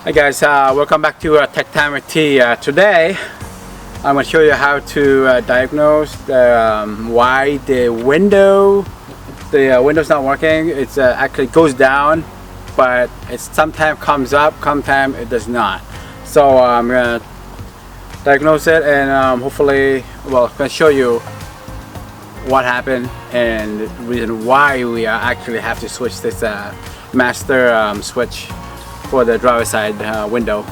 Hi guys, welcome back to Tech Time with T. Today I'm going to show you how to diagnose why the window's not working. It's actually goes down, but it sometimes comes up, sometimes it does not. So I'm going to diagnose it and hopefully, well, I'm going to show you what happened and the reason why we actually have to switch this master switch for the driver's side window.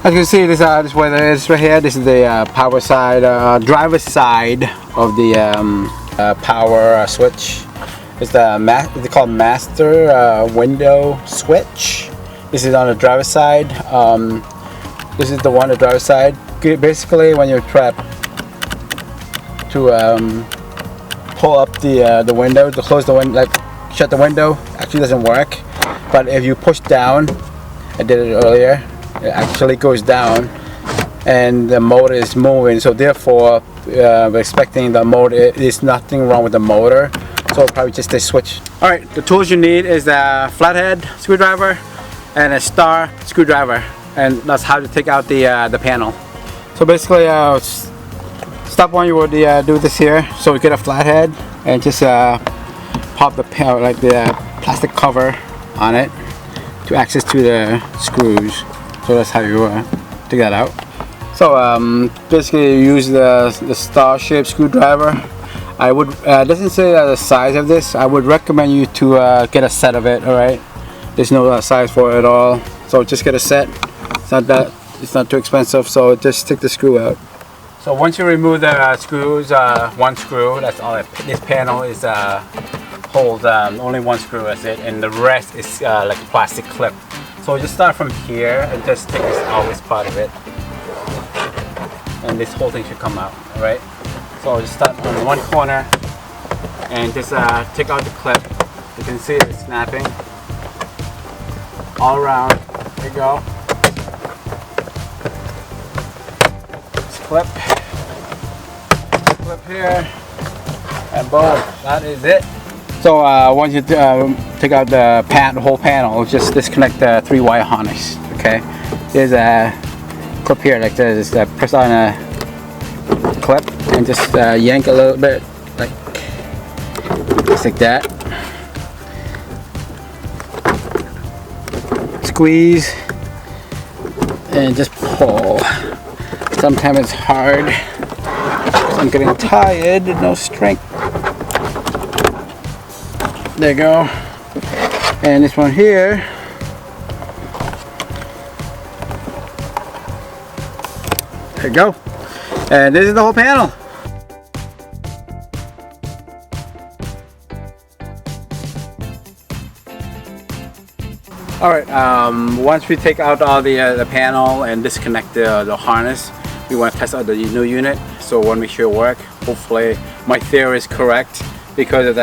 As you can see, this weather is right here. This is the power side, driver's side of the power switch. It's they call master window switch. This is on the driver's side. This is the one on the driver's side. Basically, when you try to pull up the window, to close the window, like shut the window, actually doesn't work. But if you push down, I did it earlier, it actually goes down and the motor is moving, so therefore we're expecting the motor, there's nothing wrong with the motor, so probably just a switch. Alright, the tools you need is a flathead screwdriver and a star screwdriver, and that's how to take out the panel. So basically step one, you would do this here. So you get a flathead and just pop the panel, like the plastic cover on it to access to the screws. So that's how you take that out. So basically you use the star-shaped screwdriver. I would doesn't say the size of this. I would recommend you to get a set of it. All right, there's no size for it at all, so just get a set. It's not too expensive, so just take the screw out. So once you remove the screws, one screw, that's all this panel is hold, only one screw, that's it, and the rest is like a plastic clip. So just start from here and just take this part of it, and this whole thing should come out. All right, so just start on one corner and just take out the clip. You can see it's snapping all around. There you go. Just clip here, and boom, that is it. So once you take out the whole panel, just disconnect the 3-wire harness. Okay, there's a clip here like this. Press on a clip and just yank a little bit, just like that. Squeeze and just pull. Sometimes it's hard. I'm getting tired. No strength. There you go. And this one here, there you go. And this is the whole panel. Alright, once we take out all the panel and disconnect the harness, we want to test out the new unit. So we want to make sure it works. Hopefully my theory is correct because of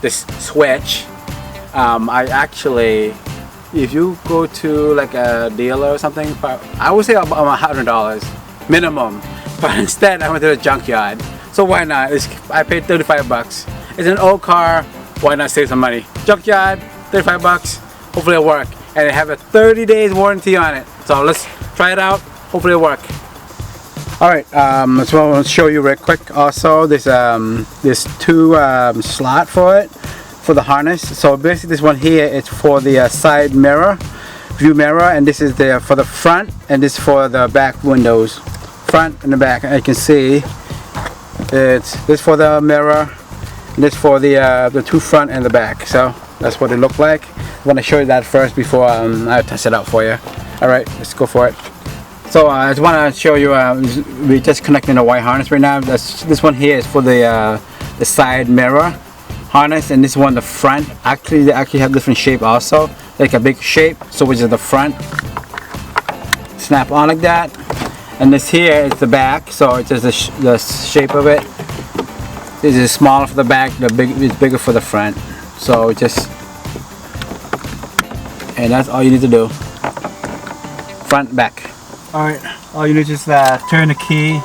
this switch. I actually, if you go to like a dealer or something, I would say about $100 minimum, but instead I went to the junkyard. So why not? I paid 35 bucks. It's an old car, why not save some money? Junkyard, 35 bucks, hopefully it'll work. And they have a 30 days warranty on it. So let's try it out, hopefully it'll work. Alright, so I want to show you real quick also, there's two slot for it, for the harness. So basically this one here is for the side mirror, view mirror, and this is for the front, and this for the back windows, front and the back. And you can see it's this for the mirror, and this for the two front and the back. So that's what it looked like. I want to show you that first before I test it out for you. Alright, let's go for it. So I just want to show you, we're just connecting the wire harness right now. This one here is for the side mirror harness, and this one the front. Actually, they actually have different shape also, like a big shape. So which is the front. Snap on like that, and this here is the back. So it's just the shape of it. This is smaller for the back. It's bigger for the front. So just, and that's all you need to do. Front, back. Alright, all you need is just turn the key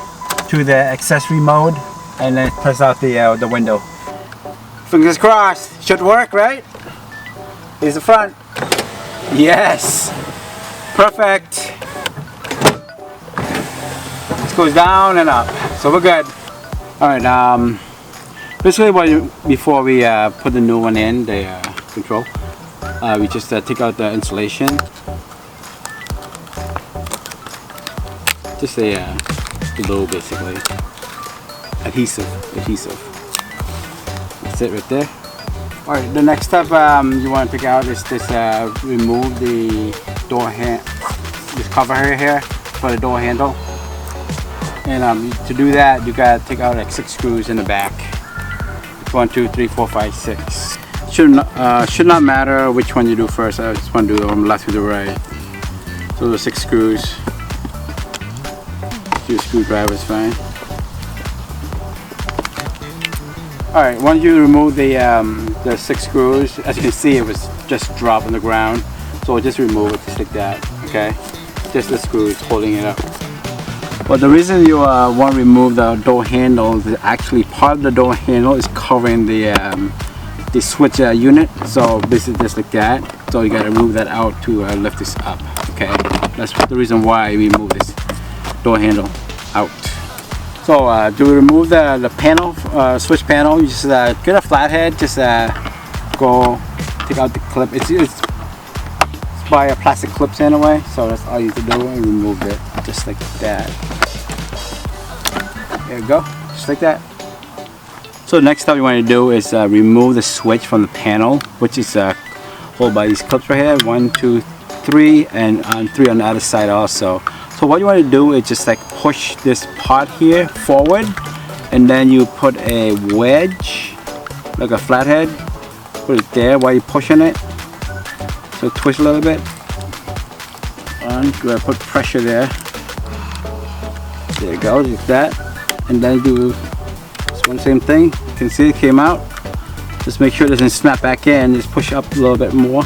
to the accessory mode and then press out the window. Fingers crossed, should work, right? Here's the front. Yes! perfect. This goes down and up, so we're good. All right. Basically, before we put the new one in, the control, we just take out the insulation. Just a glue, basically. Adhesive. That's it right there. All right. The next step you want to take out is this. Remove the door this cover here for the door handle. And to do that, you gotta take out like 6 screws in the back. 1, 2, 3, 4, 5, 6. Should not matter which one you do first. I just want to do from left to the right. So the 6 screws. 2 screwdrivers, fine. All right. Once you remove the 6 screws, as you can see, it was just dropped on the ground. So just remove it just like that. Okay. Just the screws holding it up. But the reason you want to remove the door handle is actually part of the door handle is covering the switch unit. So basically just like that. So you got to remove that out to lift this up. Okay, that's the reason why we move this door handle out. So to remove the panel, switch panel, you just get a flathead. Just go take out the clip. It's by a plastic clips anyway. So that's all you have to do and remove it just like that. There you go, just like that. So the next step you want to do is remove the switch from the panel, which is held by these clips right here. 1, 2, 3, and 3 on the other side also. So what you want to do is just like push this part here forward, and then you put a wedge, like a flathead, put it there while you're pushing it. So twist a little bit, and put pressure there. There you go, like that. And then do this one same thing. You can see it came out. Just make sure it doesn't snap back in. Just push up a little bit more.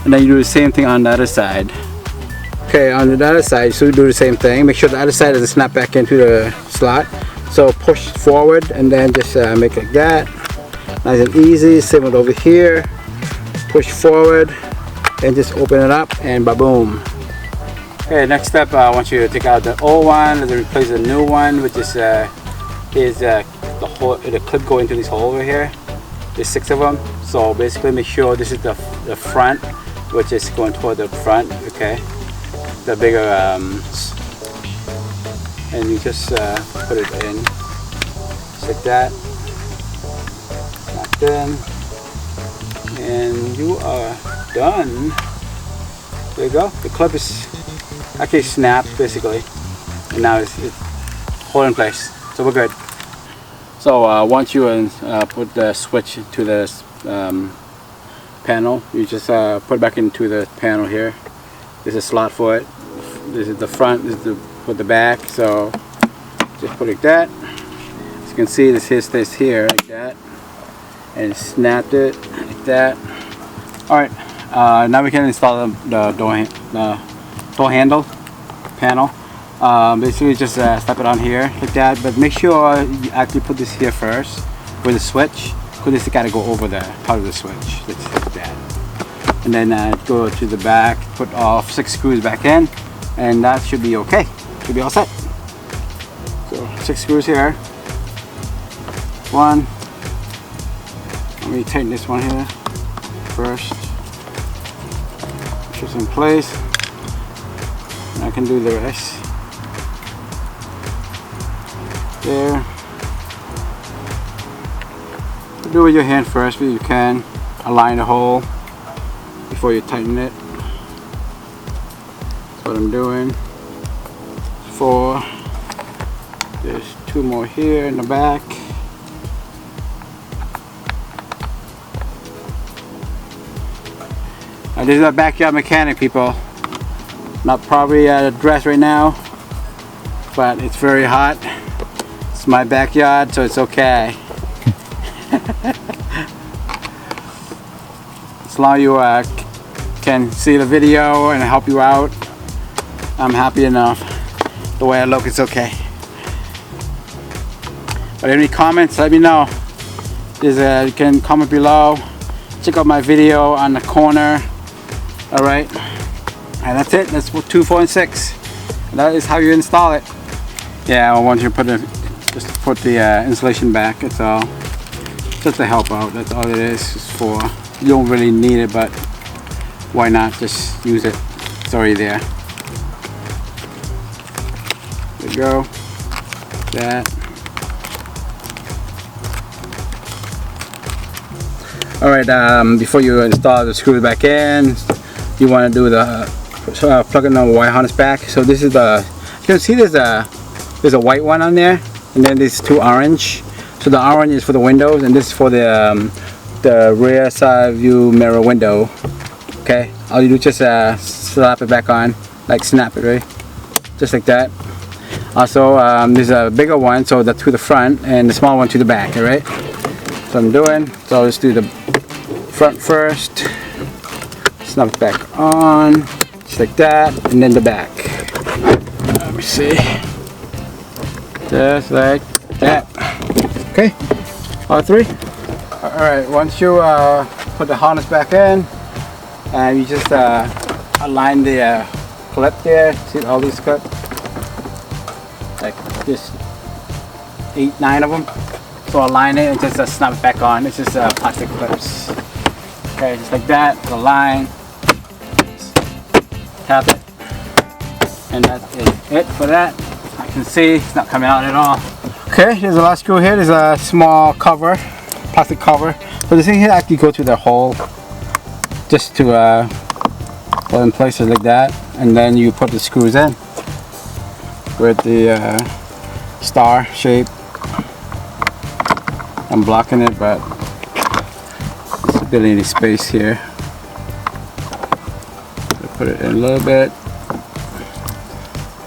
And then you do the same thing on the other side. Okay, on the other side, so you do the same thing. Make sure the other side doesn't snap back into the slot. So push forward and then just make it like that. Nice and easy. Same with over here. Push forward and just open it up and ba-boom. Okay, next step, I want you to take out the old one and then replace the new one, which is the clip going into this hole over here. There's 6 of them. So basically make sure this is the front, which is going toward the front, okay? The bigger, and you just put it in, just like that. Locked in. And you are done. There you go. The clip is actually snapped basically, and now it's hold in place, so we're good. So once you put the switch to the panel, you just put it back into the panel here. There's a slot for it. This is the front, this is for the back, so just put it like that. As you can see, this here stays here like that, and snapped it like that. Alright, now we can install the door handle panel. Basically just slap it on here like that, but make sure you actually put this here first with the switch, because this has got to go over the part of the switch. It's like that. And then go to the back, put all 6 screws back in, and that should be okay. Should be all set. So 6 screws here. 1. Let me tighten this one here first. Push this in place. I can do the rest. There. Do it with your hand first, but you can align the hole before you tighten it. That's what I'm doing. 4. There's 2 more here in the back. Now, this is a backyard mechanic, people. Not probably dressed right now, but it's very hot. It's my backyard, so it's okay. As long as you can see the video and help you out, I'm happy enough. The way I look, it's okay. But any comments, let me know. You can comment below. Check out my video on the corner. Alright. And that's it. That's 2, 4, and 6. And that is how you install it. Yeah, I want you to just put the insulation back. It's all just to help out. That's all it is. It's for. You don't really need it, but why not just use it? It's already there. There you go. That. All right. Before you install the screws back in, you want to do the plug in the wire harness back. So this is the. You can see there's a white one on there, and then there's 2 orange. So the orange is for the windows, and this is for the rear side view mirror window. Okay, all you do is just slap it back on, like snap it, right? Just like that. Also, there's a bigger one, so that's to the front, and the small one to the back, alright? So I'm doing, so I'll just do the front first, snap it back on, just like that, and then the back. Let me see. Just like that. Okay, all 3. Alright, once you put the harness back in, and you just align the clip there. See all these clips? Like just 8, 9 of them. So align it and just snap it back on. It's just plastic clips. Okay, just like that. Align. Tap it. And that is it for that. I can see it's not coming out at all. Okay, here's the last screw here. There's a small cover, plastic cover. So this thing here actually goes through the hole, just to put in places like that, and then you put the screws in with the star shape. I'm blocking it, but there's barely any space here. So put it in a little bit,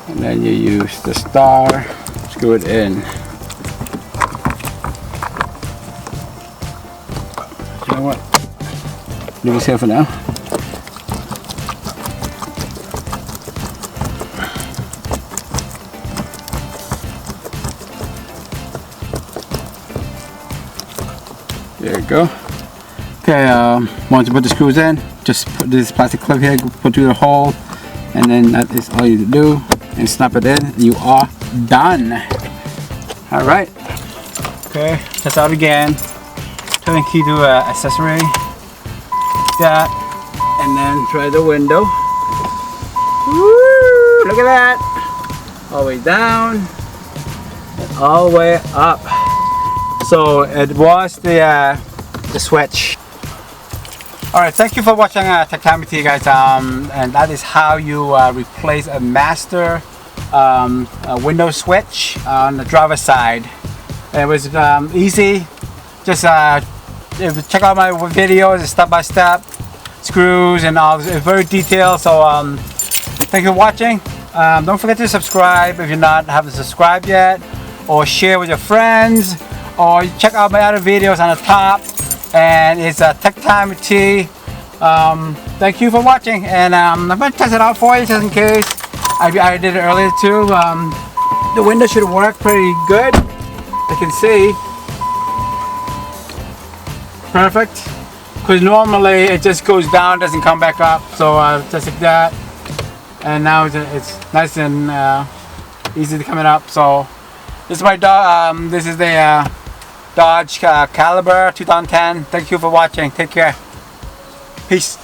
and then you use the star, screw it in. You know what? Leave this here for now. There you go. Okay, once you put the screws in, just put this plastic clip here, put through the hole, and then that is all you do. And snap it in. You are done. All right. Okay, test out again. Turn the key to accessory. That, and then try the window. Woo! Look at that. All the way down and all the way up. So it was the switch. All right, thank you for watching Tech Time with you guys. And that is how you replace a master window switch on the driver's side. It was easy. Just check out my videos, step by step, screws and all. It's very detailed. So thank you for watching. Don't forget to subscribe if you're not haven't subscribed yet, or share with your friends, or check out my other videos on the top. And it's Tech Time with T. Thank you for watching, and I'm going to test it out for you just in case. I did it earlier too. The window should work pretty good. I can see. Perfect. Because normally it just goes down, doesn't come back up. So just like that. And now it's nice and easy to come up. So this is my this is the Dodge Caliber 2010. Thank you for watching. Take care. Peace.